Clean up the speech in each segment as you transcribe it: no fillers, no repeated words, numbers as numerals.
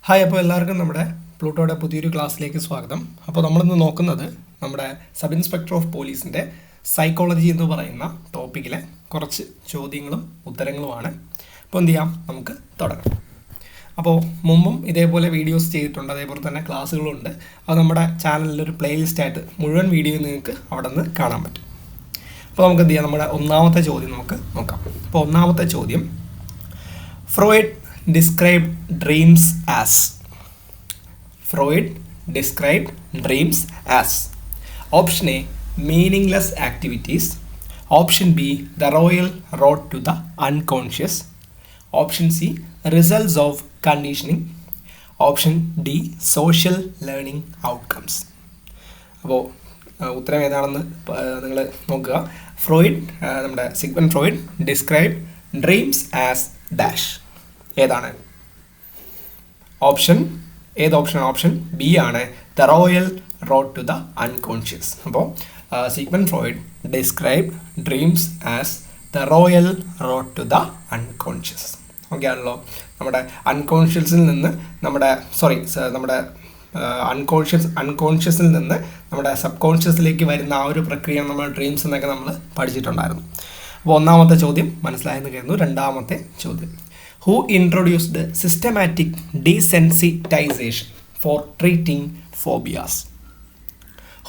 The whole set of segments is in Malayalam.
ഹായ്, അപ്പോൾ എല്ലാവർക്കും നമ്മുടെ പ്ലൂട്ടോയുടെ പുതിയൊരു ക്ലാസ്സിലേക്ക് സ്വാഗതം. അപ്പോൾ നമ്മളിന്ന് നോക്കുന്നത് നമ്മുടെ സബ് ഇൻസ്പെക്ടർ ഓഫ് പോലീസിൻ്റെ സൈക്കോളജി എന്ന് പറയുന്ന ടോപ്പിക്കിലെ കുറച്ച് ചോദ്യങ്ങളും ഉത്തരങ്ങളുമാണ്. അപ്പോൾ എന്ത് ചെയ്യാം, നമുക്ക് തുടങ്ങാം. അപ്പോൾ മുമ്പും ഇതേപോലെ വീഡിയോസ് ചെയ്തിട്ടുണ്ട്, അതേപോലെ തന്നെ ക്ലാസ്സുകളുണ്ട്. അത് നമ്മുടെ ചാനലിലൊരു പ്ലേലിസ്റ്റായിട്ട് മുഴുവൻ വീഡിയോ നിങ്ങൾക്ക് അവിടെ നിന്ന് കാണാൻ പറ്റും. അപ്പോൾ നമുക്ക് എന്ത് ചെയ്യാം, നമ്മുടെ ഒന്നാമത്തെ ചോദ്യം നമുക്ക് നോക്കാം. അപ്പോൾ ഒന്നാമത്തെ ചോദ്യം, Freud described dreams as. Freud described dreams as option A, meaningless activities, option B, the royal road to the unconscious, option C, results of conditioning, option D, social learning outcomes. അപ്പോൾ ഉത്തരം ഏതാണെന്ന് നിങ്ങൾ നോക്കുക. നമ്മുടെ Sigmund Freud describe dreams as dash. ഏതാണ് ഓപ്ഷൻ? ഏത് ഓപ്ഷൻ? ഓപ്ഷൻ ബി ആണ്, the royal road to the unconscious. അപ്പോൾ Sigmund Freud describe dreams as the royal road to the unconscious. Okay ആണല്ലോ. നമ്മുടെ അൺകോൺഷ്യസിൽ നിന്ന് നമ്മുടെ അൺകോൺഷ്യസിൽ നിന്ന് നമ്മുടെ സബ് കോൺഷ്യസിലേക്ക് വരുന്ന ആ ഒരു പ്രക്രിയ നമ്മൾ ഡ്രീംസ് എന്നൊക്കെ നമ്മൾ പഠിച്ചിട്ടുണ്ടായിരുന്നു. അപ്പോൾ ഒന്നാമത്തെ ചോദ്യം മനസ്സിലായെന്ന് കരുതുന്നു. രണ്ടാമത്തെ ചോദ്യം, who introduced systematic desensitization for treating phobias?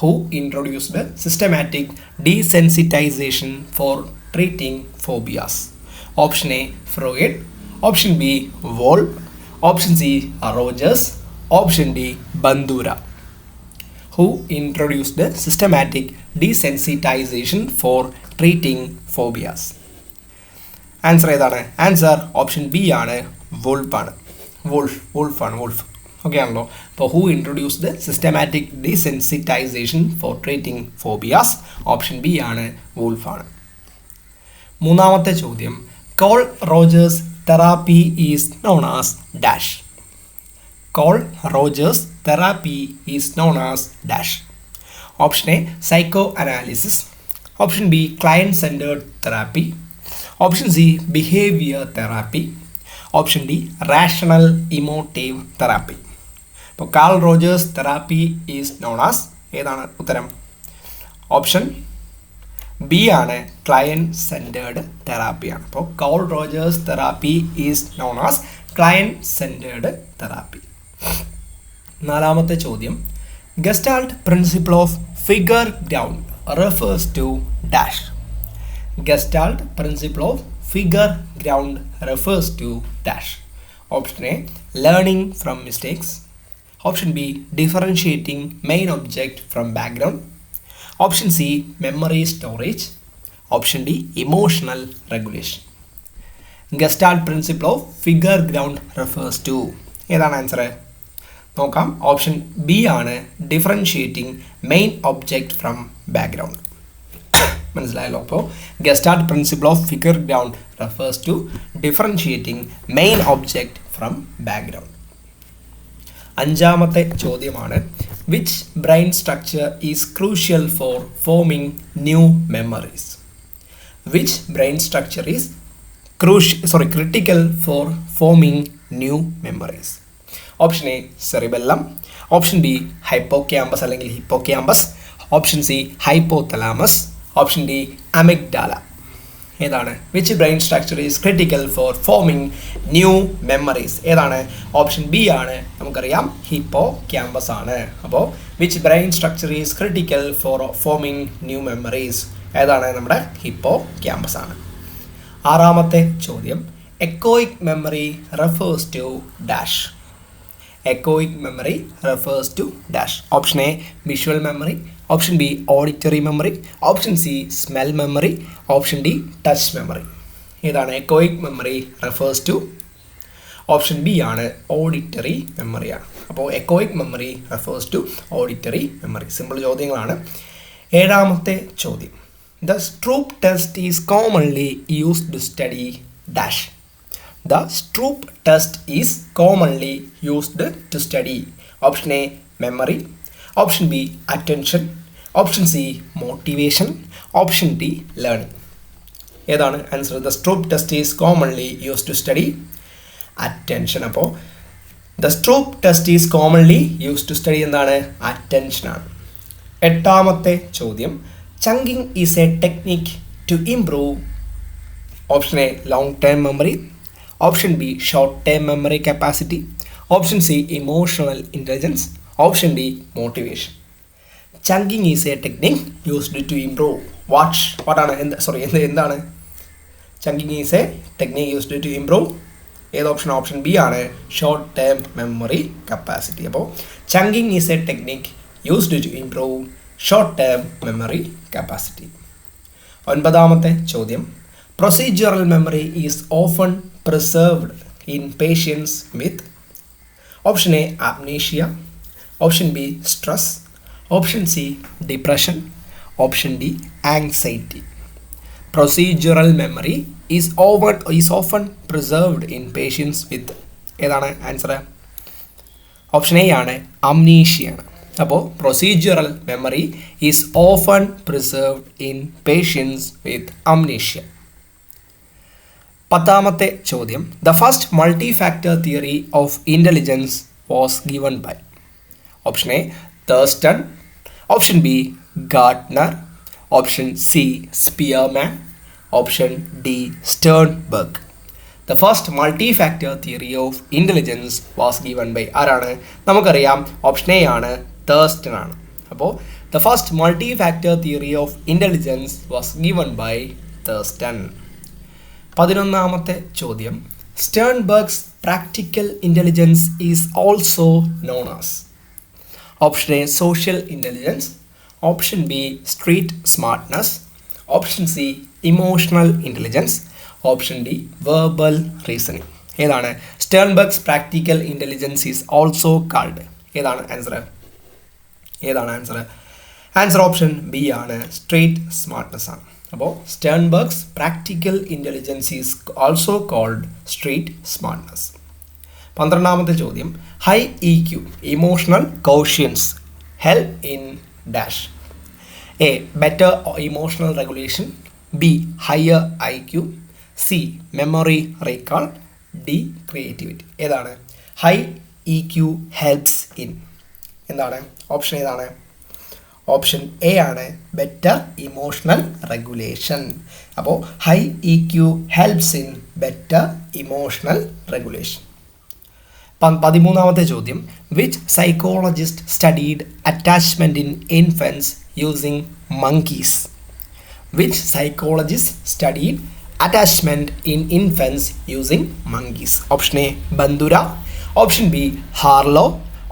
Who introduced systematic desensitization for treating phobias? Option A, Freud, option B, Wolf, option C, Rogers, option D, Bandura. Who introduced systematic desensitization for treating phobias? Answer ഏതാണ്? ആൻസർ ഓപ്ഷൻ ബി ആണ്, വോൾഫാണ്. വോൾഫ് ഓക്കെ ആണല്ലോ. അപ്പോൾ who introduced systematic desensitization for treating phobias? Option B ആണ്, വോൾഫാണ്. മൂന്നാമത്തെ ചോദ്യം, Carl Rogers therapy is known as dash. Carl Rogers therapy is known as dash. Option A, psychoanalysis, option B, client centred therapy, option C, behaviour therapy, option D, rational emotive therapy. ഇപ്പോൾ Carl Rogers therapy is known as, ഏതാണ് ഉത്തരം? ഓപ്ഷൻ ബി ആണ്, ക്ലയൻറ്റ് സെൻറ്റേർഡ് തെറാപ്പിയാണ്. അപ്പോൾ Carl Rogers therapy is known as client centred therapy. നാലാമത്തെ ചോദ്യം, Gestalt principle of figure ground refers to dash. Gestalt principle of figure ground refers to dash. Option A, learning from mistakes, option B, differentiating main object from background, option C, memory storage, option D, emotional regulation. Gestalt principle of figure ground refers to, ഏതാണ് ആൻസർ? നോക്കാം. ഓപ്ഷൻ ബി ആണ്, differentiating main object from background. മനസ്സിലായല്ലോ. അപ്പോൾ Gestalt principle of figure ground refers to differentiating main object from background. അഞ്ചാമത്തെ ചോദ്യമാണ്, which brain structure is crucial for forming new memories? Which brain structure is critical for forming new memories? Option A, cerebellum, option B, hypocampus അല്ലെങ്കിൽ hippocampus, option C, hypothalamus, option D, amygdala. ഏതാണ്? Which brain structure is critical for forming new memories? ഏതാണ്? ഓപ്ഷൻ ബി ആണ്, നമുക്കറിയാം, ഹിപ്പോ ക്യാമ്പസ് ആണ്. അപ്പോൾ which brain structure is critical for forming new memories? ഏതാണ്? നമ്മുടെ ഹിപ്പോ ക്യാമ്പസ് ആണ്. ആറാമത്തെ ചോദ്യം, echoic memory refers to dash. Echoic memory refers to dash. Option A, visual memory, option B, auditory memory, option C, smell memory, option D, touch memory. ഏതാണ്? echoic memory refers to, option B ആണ്, ഓഡിറ്ററി മെമ്മറിയാണ്. അപ്പോൾ echoic memory refers to auditory memory. Simple ചോദ്യങ്ങളാണ്. ഏഴാമത്തെ ചോദ്യം, the Stroop test is commonly used to study dash. The Stroop test is commonly used to study. Option A, memory, option B, attention, option C, motivation, option D, learning. ഏതാണ് answer? The Stroop test is commonly used to study attention. അപ്പോൾ the Stroop test is commonly use to study എന്താണ്? അറ്റൻഷനാണ്. എട്ടാമത്തെ ചോദ്യം, chunking is a technique to improve option A long term memory, option B short term memory capacity, option C emotional intelligence, option D motivation. Chunking is a technique used to improve എന്താണ് chunking is a technique used to improve ഏത് ഓപ്ഷൻ? ഓപ്ഷൻ ബി ആണ് ഷോർട്ട് ടേം മെമ്മറി കപ്പാസിറ്റി. അപ്പോൾ chunking is a technique used to improve short term memory capacity. ഒൻപതാമത്തെ ചോദ്യം, procedural memory is often preserved in patients with option A amnesia, option B stress, option C depression, option D anxiety. Procedural memory is often preserved in patients with ഏതാണ് ആൻസർ? ഓപ്ഷൻ എ ആണ് അംനീഷ്യയാണ്. അപ്പോൾ procedural memory is often preserved in patients with amnesia. പത്താമത്തെ ചോദ്യം, the first multi factor theory of intelligence was given by option A Thurstone, option B Gartner, option C Spearman, option D Sternberg. The first multi factor theory of intelligence was given by ആരാണ്? നമുക്കറിയാം ഓപ്ഷൻ എ ആണ് തേഴ്സ്റ്റൺ ആണ്. അപ്പോൾ the first multi factor theory of intelligence was given by Thurstone. 11ാമത്തെ ചോദ്യം, Sternberg's practical intelligence is also known as option A social intelligence, option B street smartness, option C emotional intelligence, option D verbal reasoning. ഏതാണ് Sternberg's practical intelligence is also called? ഏതാണ് ആൻസർ? ആൻസർ ഓപ്ഷൻ ബി ആണ് സ്ട്രീറ്റ് സ്മാർട്ട്നെസ് ആണ്. അപ്പോൾ Sternberg's practical intelligence is also called street smartness. 12ാമത്തെ ചോദ്യം, high E Q emotional quotients help in dash. A better emotional regulation, B higher I Q, C memory recall, D creativity. ഏതാണ് high E Q helps in? എന്താണ് ഓപ്ഷൻ? ഏതാണ് ഓപ്ഷൻ എ ആണ് ബെറ്റർ ഇമോഷണൽ റെഗുലേഷൻ. അപ്പോൾ high E Q helps in better emotional regulation. 13ാമത്തെ ചോദ്യം, which psychologist studied attachment in infants using monkeys? Which psychologist studied attachment in infants using monkeys? Option A Bandura, option B Harlow,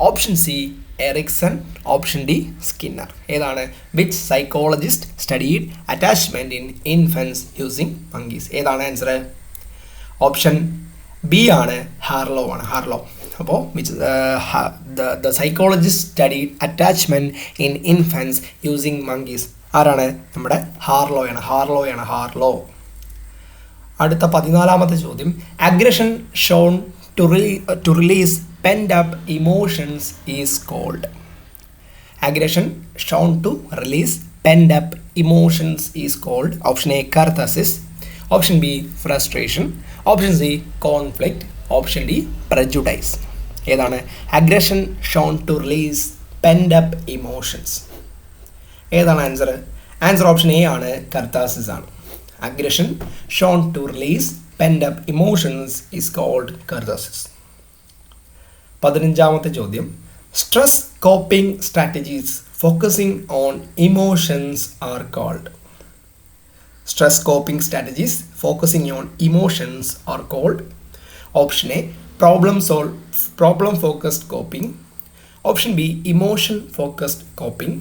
option C Erikson, option D Skinner. ഏതാണ് which psychologist studied attachment in infants using monkeys? ഏതാണ് ആൻസർ? ഓപ്ഷൻ ബി ആണ് ഹാർലോ ആണ്. ഹാർലോ. അപ്പോൾ which the psychologist studied attachment in infants using monkeys ആരാണ്? നമ്മുടെ ഹാർലോ. അടുത്ത 14ാമത്തെ ചോദ്യം, aggression shown to release pent up emotions is called. Aggression shown to release pent up emotions is called. Option A catharsis, option B frustration, option C conflict, option D prejudice. ഏതാണ് aggression shown to release pent up emotions? ഏതാണ് ആൻസർ? ആൻസർ ഓപ്ഷൻ എ ആണ് കർത്താസിസ് ആണ്. Aggression shown to release pent up emotions is called catharsis. 15ാമത്തെ ചോദ്യം, stress coping strategies focusing on emotions are called. Stress coping strategies focusing on emotions are called. Option A problem focused coping, option B emotion focused coping,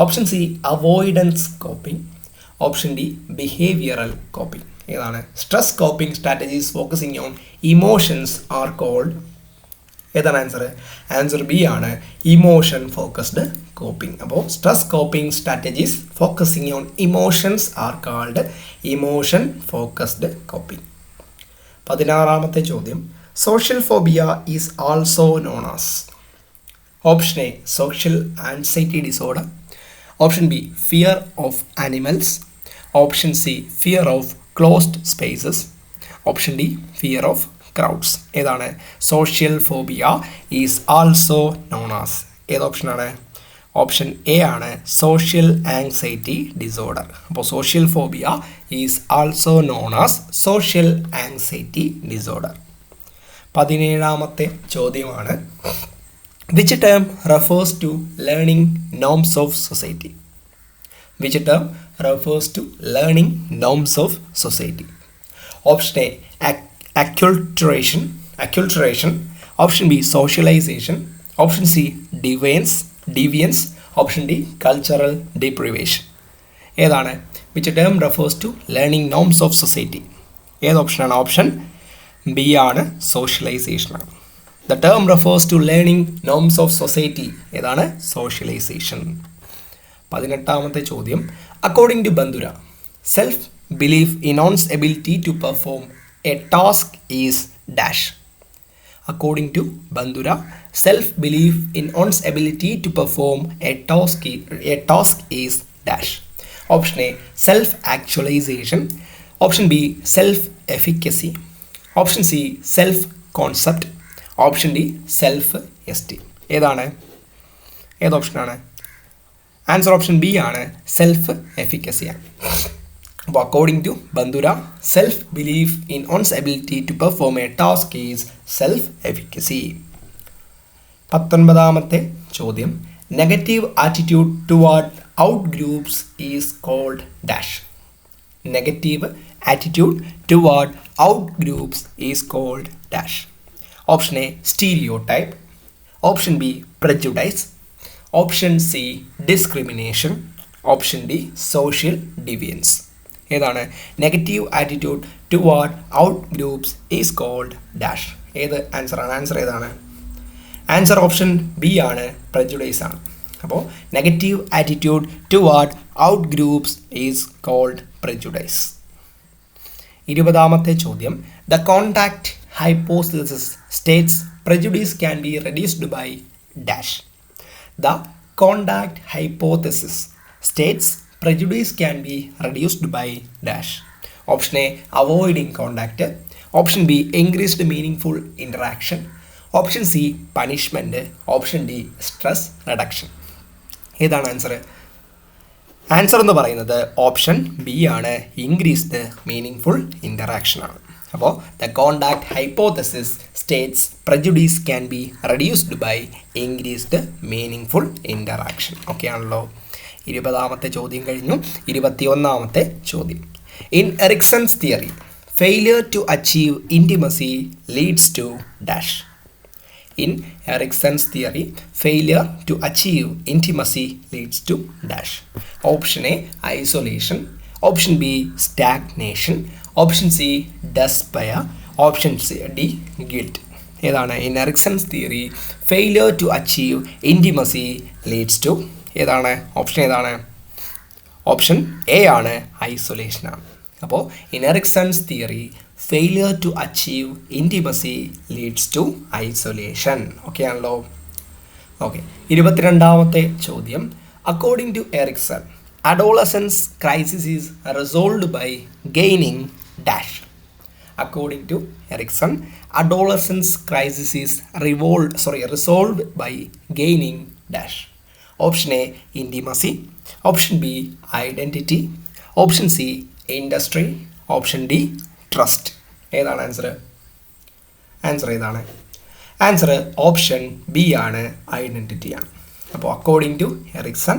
option C avoidance coping, option D behavioral coping. ഏതാണ് stress coping strategies focusing on emotions are called? ഏതാണ് ആൻസർ? ആൻസർ ബി ആണ് ഇമോഷൻ ഫോക്കസ്ഡ് കോപ്പിംഗ്. അപ്പോൾ stress coping strategies focusing on emotions are called emotion focused coping. 16ാമത്തെ ചോദ്യം, social phobia is also known as. Option A social anxiety disorder, option B fear of animals, option C fear of closed spaces, option D fear of crowds. ഏതാണ്? Social phobia is also known as. ഏത് ഓപ്ഷനാണ്? ഓപ്ഷൻ എ ആണ് സോഷ്യൽ ആങ്സൈറ്റി ഡിസോർഡർ. അപ്പോൾ social phobia is also known as social anxiety disorder. 17ാമത്തെ ചോദ്യമാണ്, which term refers to learning norms of society? Which term refers to learning norms of society? Option A acculturation, option B socialization, option C deviance, option D cultural deprivation. ഏതാണ്? Which term refers to learning norms of society? ഏത് ഓപ്ഷനാണ്? ഓപ്ഷൻ ബി ആണ് സോഷ്യലൈസേഷനാണ്. The term refers to learning norms of society ഏതാണ്? സോഷ്യലൈസേഷൻ. 18ാമത്തെ ചോദ്യം, according to Bandura self belief in one's ability to perform a task is dash. According to Bandura, self-belief in one's ability to perform a task is dash. Option A, self-actualization. Option B, self-efficacy. Option C, self-concept. Option D, self-esteem. ഏതാണ്? ഏത് ഓപ്ഷനാണ്? ആൻസർ ഓപ്ഷൻ ബി ആണ്, സെൽഫ്-എഫിക്കസി ആണ്. അപ്പോൾ according to Bandura self belief in one's ability to perform a task is self efficacy. 19ാമത്തെ ചോദ്യം, negative attitude toward out groups is called dash. Negative attitude toward out groups is called dash. Option A stereotype, option B prejudice, option C discrimination, option D social deviance. ഏതാണ്? Negative attitude toward out groups is called dash. ഏത് ആൻസറാണ്? ആൻസർ ഏതാണ്? ആൻസർ ഓപ്ഷൻ ബി ആണ്, prejudice ആണ്. അപ്പോൾ negative attitude toward out groups is called prejudice. 20ാമത്തെ ചോദ്യം, the contact hypothesis states prejudice can be reduced by dash. The contact hypothesis states prejudice can be reduced by dash. Option A, avoiding contact. Option B, increased meaningful interaction. Option C, punishment. Option D, stress reduction. ഏതാണ് ആൻസർ? ആൻസർ എന്ന് പറയുന്നത് ഓപ്ഷൻ ബി ആണ്, ഇൻക്രീസ്ഡ് മീനിങ് ഇൻ്ററാക്ഷൻ ആണ്. അപ്പോൾ the contact hypothesis states prejudice can be reduced by increased meaningful interaction. Okay ആണല്ലോ. 20ാമത്തെ ചോദ്യം കഴിഞ്ഞു. 21ാമത്തെ ചോദ്യം, in Erikson's theory failure to achieve intimacy leads to dash. In Erikson's theory failure to achieve intimacy leads to dash. Option A isolation, option B stagnation, option C despair, option C D guilt. ഏതാണ്? In Erikson's theory failure to achieve intimacy leads to ഏതാണ്? ഓപ്ഷൻ ഏതാണ്? ഓപ്ഷൻ എ ആണ്, ഐസൊലേഷൻ ആണ്. അപ്പോൾ in Erikson's theory failure to achieve intimacy leads to isolation. Okay ആണല്ലോ. ഓക്കെ. 22ാമത്തെ ചോദ്യം, according to Erikson adolescence crisis is resolved by gaining dash. According to Erikson, adolescence crisis is resolved by gaining dash. Option A, intimacy. Option B, identity. Option C, industry. Option D, trust. ഏതാണ് ആൻസർ? ആൻസർ ഏതാണ്? ആൻസർ ഓപ്ഷൻ ബി ആണ്, ഐഡൻറ്റിറ്റി ആണ്. അപ്പോൾ according to Erikson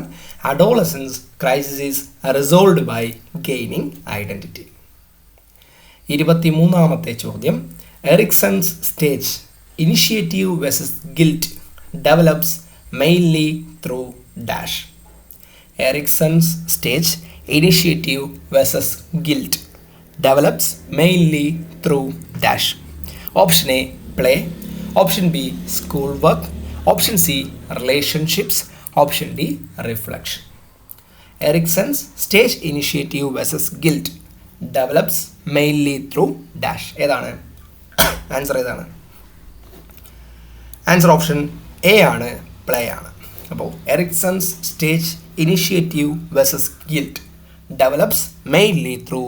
adolescence crisis is resolved by gaining identity. 23ാമത്തെ ചോദ്യം, Erikson's stage initiative versus guilt develops mainly through dash. Erikson's stage initiative versus guilt develops mainly through dash. Option A play, option B school work, option C relationships, option D reflection. Erikson's stage initiative versus guilt develops mainly through dash. ഏതാണ് ആൻസർ? ഏതാണ് ആൻസർ? ഓപ്ഷൻ എ ആണ്, പ്ലേ ആണ്. അപ്പോൾ Erikson's stage initiative versus guilt develops mainly through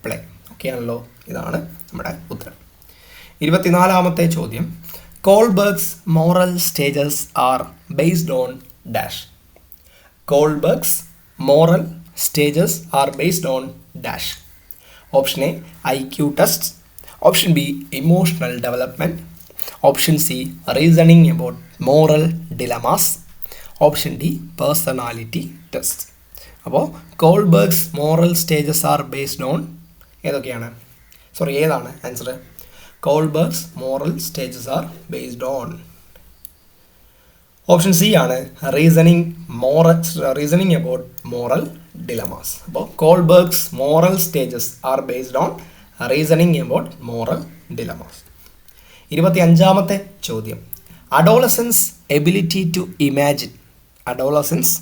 play. Okay ആണല്ലോ. ഇതാണ് നമ്മുടെ ഉത്തരം. 24-ാമത്തെ ചോദ്യം. Kohlberg's moral stages are based on dash. Kohlberg's moral stages are based on dash. Option A IQ test, option B emotional development, option C reasoning about moral dilemmas, option D personality test. അപ്പോൾ Kohlberg's moral stages are based on ഏതൊക്കെയാണ്? ഏതാണ് answer? Kohlberg's moral stages are based on option C ആണ് റീസണിങ് അബൌട്ട് മോറൽ ഡിലമാസ്. അപ്പോൾ Kohlberg's moral stages are based on reasoning about moral dilemmas. 25-ാമത്തെ ചോദ്യം. Adolescents' ability to imagine. Adolescents'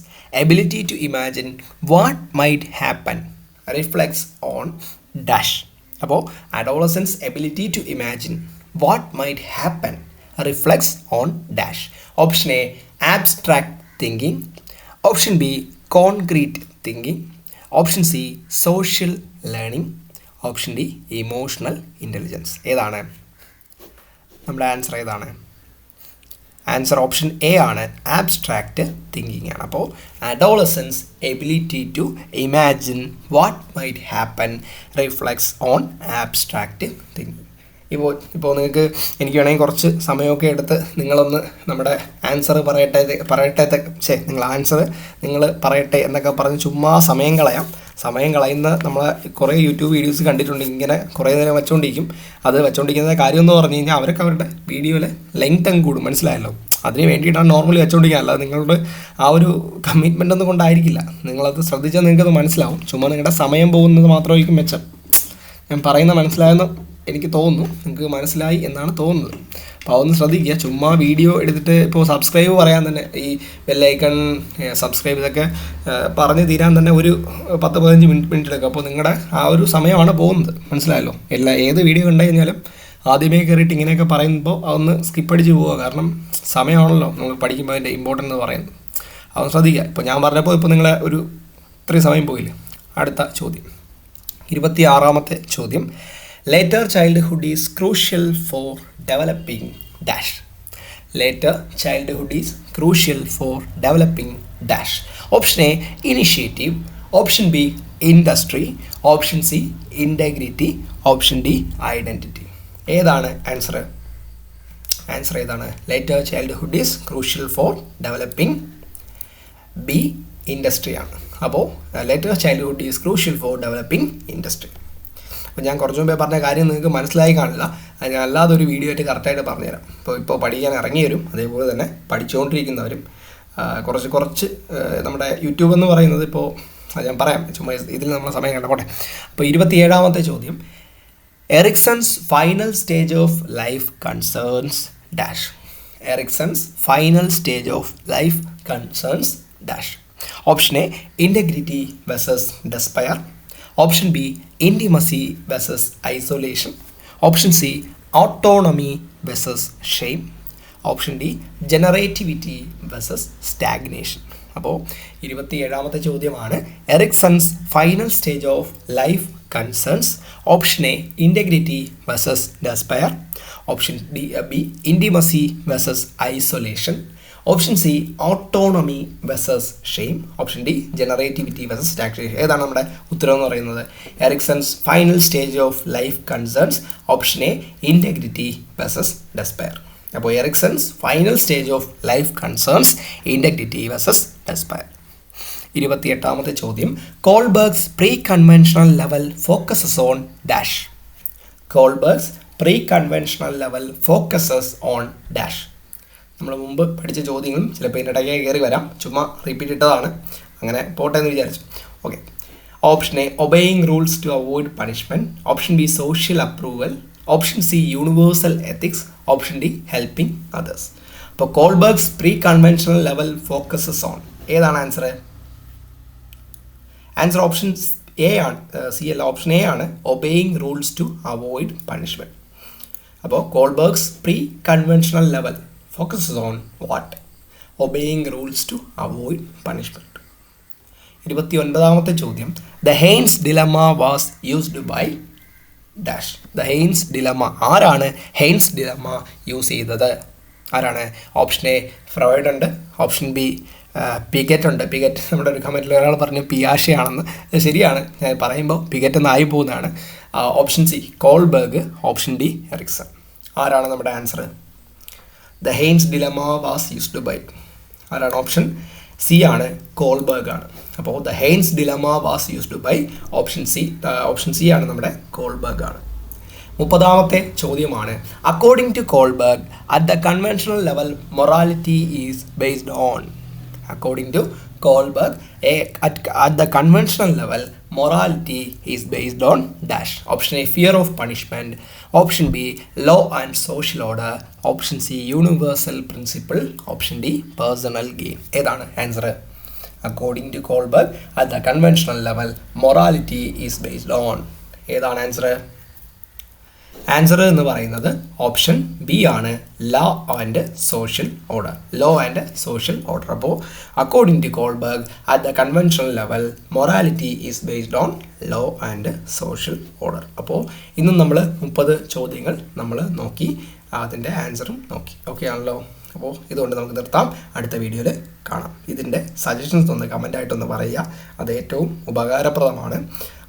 ability to imagine what might happen reflects on dash. അപ്പോൾ adolescents' ability to imagine what might happen reflects on dash. Option A abstract thinking, option B concrete thinking, option C social learning, option D emotional intelligence. ഏതാണ് നമ്മുടെ ആൻസർ? ഏതാണ് ആൻസർ? ഓപ്ഷൻ എ ആണ്, ആബ്സ്ട്രാക്റ്റ് തിങ്കിങ് ആണ്. അപ്പോൾ adolescence ability to imagine what might happen reflects on abstract thinking. ഇപ്പോൾ നിങ്ങൾക്ക് എനിക്ക് വേണമെങ്കിൽ കുറച്ച് സമയമൊക്കെ എടുത്ത് നിങ്ങളൊന്ന് നമ്മുടെ ആൻസർ നിങ്ങൾ പറയട്ടെ എന്നൊക്കെ പറഞ്ഞ് ചുമ്മാ സമയം കളയുന്ന നമ്മളെ കുറേ യൂട്യൂബ് വീഡിയോസ് കണ്ടിട്ടുണ്ട്. ഇങ്ങനെ കുറേ നേരം വെച്ചുകൊണ്ടിരിക്കും. അത് വെച്ചുകൊണ്ടിരിക്കുന്ന കാര്യം എന്ന് പറഞ്ഞു കഴിഞ്ഞാൽ അവരൊക്കെ അവരുടെ വീഡിയോയിൽ ലെങ്ത് അങ്ങ് കൂടും. മനസ്സിലായല്ലോ? അതിന് വേണ്ടിയിട്ടാണ് നോർമലി വെച്ചുകൊണ്ടിരിക്കുക. അല്ലാതെ നിങ്ങളുടെ ആ ഒരു കമ്മിറ്റ്മെൻ്റ് ഒന്നും കൊണ്ടായിരിക്കില്ല. നിങ്ങളത് ശ്രദ്ധിച്ചാൽ നിങ്ങൾക്കത് മനസ്സിലാവും. ചുമ്മാ നിങ്ങളുടെ സമയം പോകുന്നത് മാത്രമായിരിക്കും മെച്ചം. ഞാൻ പറയുന്ന മനസ്സിലായെന്ന് എനിക്ക് തോന്നുന്നു. നിങ്ങൾക്ക് മനസ്സിലായി എന്നാണ് തോന്നുന്നത്. അപ്പോൾ അതൊന്ന് ശ്രദ്ധിക്കുക. ചുമ്മാ വീഡിയോ എടുത്തിട്ട് ഇപ്പോൾ സബ്സ്ക്രൈബ് പറയാൻ തന്നെ ഈ ബെല്ലൈക്കൺ സബ്സ്ക്രൈബ് ഇതൊക്കെ പറഞ്ഞ് തീരാൻ തന്നെ ഒരു 10-15 മിനിറ്റ് എടുക്കും. അപ്പോൾ നിങ്ങളുടെ ആ ഒരു സമയമാണ് പോകുന്നത്. മനസ്സിലായല്ലോ? ഏത് വീഡിയോ കണ്ടു കഴിഞ്ഞാലും ആദ്യമേ കയറിയിട്ട് ഇങ്ങനെയൊക്കെ പറയുമ്പോൾ അതൊന്ന് സ്കിപ്പ് അടിച്ച് പോവുക. കാരണം സമയമാണല്ലോ നമ്മൾ പഠിക്കുമ്പോൾ അതിൻ്റെ ഇമ്പോർട്ടൻ്റ് എന്ന് പറയുന്നത്. അതൊന്ന് ശ്രദ്ധിക്കുക. ഇപ്പോൾ ഞാൻ പറഞ്ഞപ്പോൾ ഇപ്പോൾ നിങ്ങളെ ഒരു ഇത്രയും സമയം പോയില്ലേ. അടുത്ത ചോദ്യം. 26-ാമത്തെ ചോദ്യം. Later childhood is crucial for developing dash. Later childhood is crucial for developing dash. Option A initiative, option B industry, option C integrity, option D identity. ഏതാണ് ആൻസർ? ആൻസർ ഏതാണ്? Later childhood is crucial four developing. B industry ആണ്. അപ്പോൾ later childhood is crucial four developing industry. അപ്പോൾ ഞാൻ കുറച്ച് മുമ്പേ പറഞ്ഞ കാര്യം നിങ്ങൾക്ക് മനസ്സിലായി കാണില്ല. ഞാൻ അല്ലാതെ ഒരു വീഡിയോ ആയിട്ട് കറക്റ്റായിട്ട് പറഞ്ഞുതരാം. ഇപ്പോൾ പഠിക്കാൻ ഇറങ്ങിയവരും അതേപോലെ തന്നെ പഠിച്ചുകൊണ്ടിരിക്കുന്നവരും കുറച്ച് നമ്മുടെ യൂട്യൂബ് എന്ന് പറയുന്നത് ഇപ്പോൾ ഞാൻ പറയാം. ചുമ്മാ ഇതിൽ നമ്മളെ സമയം കണ്ടപ്പോട്ടെ. അപ്പോൾ 27-ാമത്തെ ചോദ്യം. Erikson's final stage of life concerns dash. Erikson's final stage of life concerns dash. Option A integrity versus despair, option B intimacy versus isolation, option C autonomy versus shame, option D generativity versus stagnation. അപ്പോൾ 27-ാമത്തെ ചോദ്യമാണ്. Erikson's final stage of life concerns. Option A integrity versus despair, option B intimacy versus isolation, option C autonomy versus shame, option D generativity versus stagnation. ഏതാണ് നമ്മുടെ ഉത്തരം എന്ന് പറയുന്നത്? Erikson's final stage of life concerns. Option A integrity versus despair. അപ്പോൾ Erikson's final stage of life concerns integrity versus despair. 28-ാമത്തെ ചോദ്യം. Kohlberg's preconventional level focuses on dash. Kohlberg's preconventional level focuses on dash. നമ്മൾ മുമ്പ് പഠിച്ച ചോദ്യങ്ങളും ചിലപ്പോൾ ഇതിൻ്റെ ഇടയ്ക്ക് കയറി വരാം. ചുമ്മാ റിപ്പീറ്റ് ഇട്ടതാണ്, അങ്ങനെ പോട്ടെ എന്ന് വിചാരിച്ചു. Okay. Option A obeying rules to avoid punishment, option B social approval, option C universal ethics, option D helping others. അപ്പോൾ Kohlberg's preconventional level focuses on ഏതാണ് ആൻസർ? ആൻസർ ഓപ്ഷൻ എ ആണ്. സി അല്ല, ഓപ്ഷൻ എ ആണ്. Obeying rules to avoid punishment. അപ്പോൾ Kohlberg's preconventional level focuses on what? Obeying rules to avoid punishment. 29-ാമത്തെ ചോദ്യം. The Haynes dilemma was used by dash. The Heinz ഡിലമ്മ. ആരാണ് ഹെയ്ൻസ് ഡിലമ്മ യൂസ് ചെയ്തത്? ആരാണ്? ഓപ്ഷൻ എ ഫ്രോയിഡ് ഉണ്ട്, ഓപ്ഷൻ ബി പിഗറ്റ് ഉണ്ട്. പിഗറ്റ് നമ്മുടെ ഒരു കമൻറ്റിൽ ഒരാൾ പറഞ്ഞു പിയാഷയാണെന്ന്. അത് ശരിയാണ്, ഞാൻ പറയുമ്പോൾ പിഗറ്റ് എന്നായി പോകുന്നതാണ്. Option C Kohlberg, option D Erikson. ആരാണ് നമ്മുടെ answer? The Heinz dilemma was used by ആരാണ്? ഓപ്ഷൻ സി ആണ്, കോൾബർഗ് ആണ്. അപ്പോൾ the Heinz dilemma was used by option C. Option C ആണ് നമ്മുടെ കോൾബർഗ് ആണ്. 30ാമത്തെ ചോദ്യമാണ്. According to Kohlberg at the conventional level morality is based on. According to Kohlberg at the conventional level morality is based on dash. Option A fear of punishment, option B law and social order, option C universal principle, option D personal gain. ഏതാണ് answer? According to Kohlberg at the conventional level morality is based on. ഏതാണ് ആൻസർ? ആൻസർ എന്ന് പറയുന്നത് ഓപ്ഷൻ ബി ആണ്, law and social order. Law and social order. അപ്പോൾ according to Kohlberg at the conventional level morality is based on law and social order. അപ്പോൾ ഇന്നും നമ്മൾ 30 ചോദ്യങ്ങൾ നമ്മൾ നോക്കി, അതിൻ്റെ ആൻസറും നോക്കി. ഓക്കെ ആണല്ലോ? അപ്പോൾ ഇതുകൊണ്ട് നമുക്ക് നിർത്താം. അടുത്ത വീഡിയോയിൽ കാണാം. ഇതിൻ്റെ സജഷൻസ് ഒന്ന് കമൻ്റായിട്ടൊന്ന് പറയുക, അത് ഏറ്റവും ഉപകാരപ്രദമാണ്.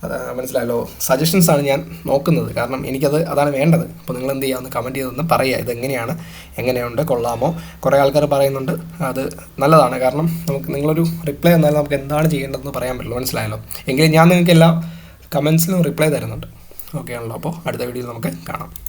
അത് മനസ്സിലായല്ലോ? സജഷൻസാണ് ഞാൻ നോക്കുന്നത്, കാരണം അതാണ് വേണ്ടത്. അപ്പോൾ നിങ്ങൾ എന്ത് ചെയ്യുക, ഒന്ന് കമൻറ്റ് ചെയ്തൊന്ന് പറയുക, ഇതെങ്ങനെയാണ്, എങ്ങനെയുണ്ട്, കൊള്ളാമോ? കുറേ ആൾക്കാർ പറയുന്നുണ്ട്, അത് നല്ലതാണ്. കാരണം നമുക്ക് നിങ്ങളൊരു റിപ്ലൈ തന്നാലും നമുക്ക് എന്താണ് ചെയ്യേണ്ടതെന്ന് പറയാൻ പറ്റുള്ളൂ. മനസ്സിലായല്ലോ? എങ്കിലും ഞാൻ നിങ്ങൾക്ക് എല്ലാ കമൻസിലും റിപ്ലൈ തരുന്നുണ്ട്. ഓക്കെ ആണല്ലോ? അപ്പോൾ അടുത്ത വീഡിയോയിൽ നമുക്ക് കാണാം.